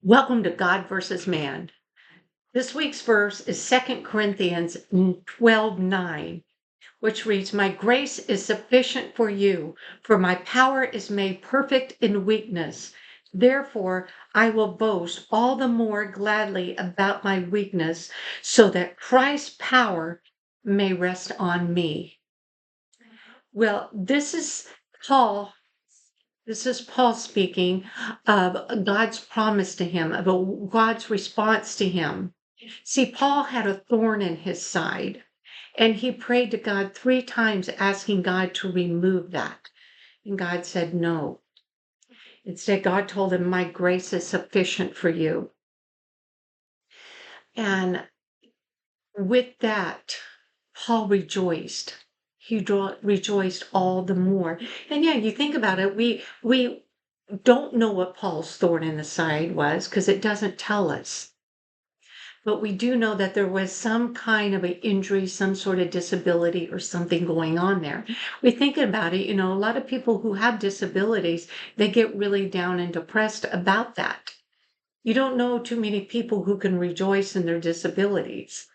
Welcome to God versus Man. This week's verse is 2 Corinthians 12:9, which reads, "My grace is sufficient for you, for my power is made perfect in weakness. Therefore, I will boast all the more gladly about my weakness, so that Christ's power may rest on me." Well, Paul this is Paul speaking of God's promise to him, of God's response to him. See, Paul had a thorn in his side, and he prayed to God 3 times, asking God to remove that. And God said no. Instead, God told him, "My grace is sufficient for you." And with that, Paul rejoiced. Rejoiced all the more. And yeah, you think about it, we don't know what Paul's thorn in the side was because it doesn't tell us. But we do know that there was some kind of an injury, some sort of disability or something going on there. We think about it, a lot of people who have disabilities, they get really down and depressed about that. You don't know too many people who can rejoice in their disabilities.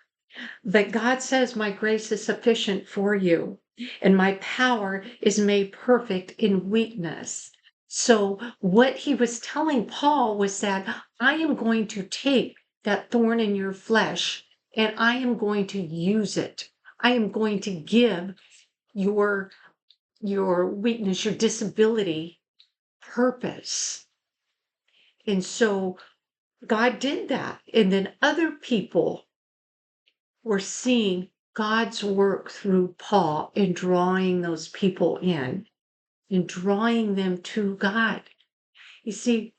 But God says, "My grace is sufficient for you, and my power is made perfect in weakness." So, what he was telling Paul was that I am going to take that thorn in your flesh and I am going to use it. I am going to give your weakness, your disability purpose. And so God did that. And then other people we're seeing God's work through Paul in drawing those people in and drawing them to God. You see,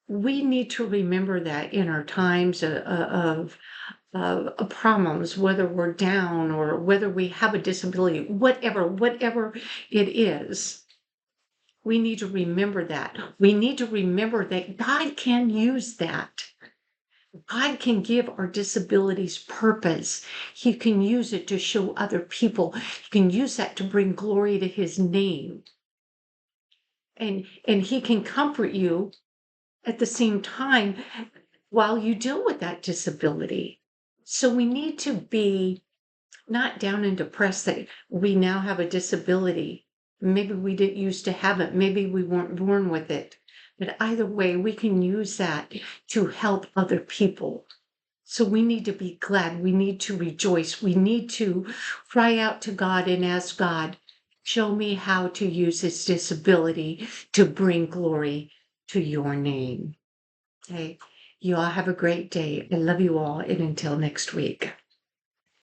we need to remember that in our times of problems, whether we're down or whether we have a disability, whatever it is. We need to remember that. We need to remember that God can use that. God can give our disabilities purpose. He can use it to show other people. He can use that to bring glory to his name. And he can comfort you at the same time while you deal with that disability. So we need to be not down and depressed that we now have a disability. Maybe we didn't used to have it. Maybe we weren't born with it. But either way, we can use that to help other people. So we need to be glad. We need to rejoice. We need to cry out to God and ask God, show me how to use this disability to bring glory to your name. Okay. You all have a great day. I love you all. And until next week.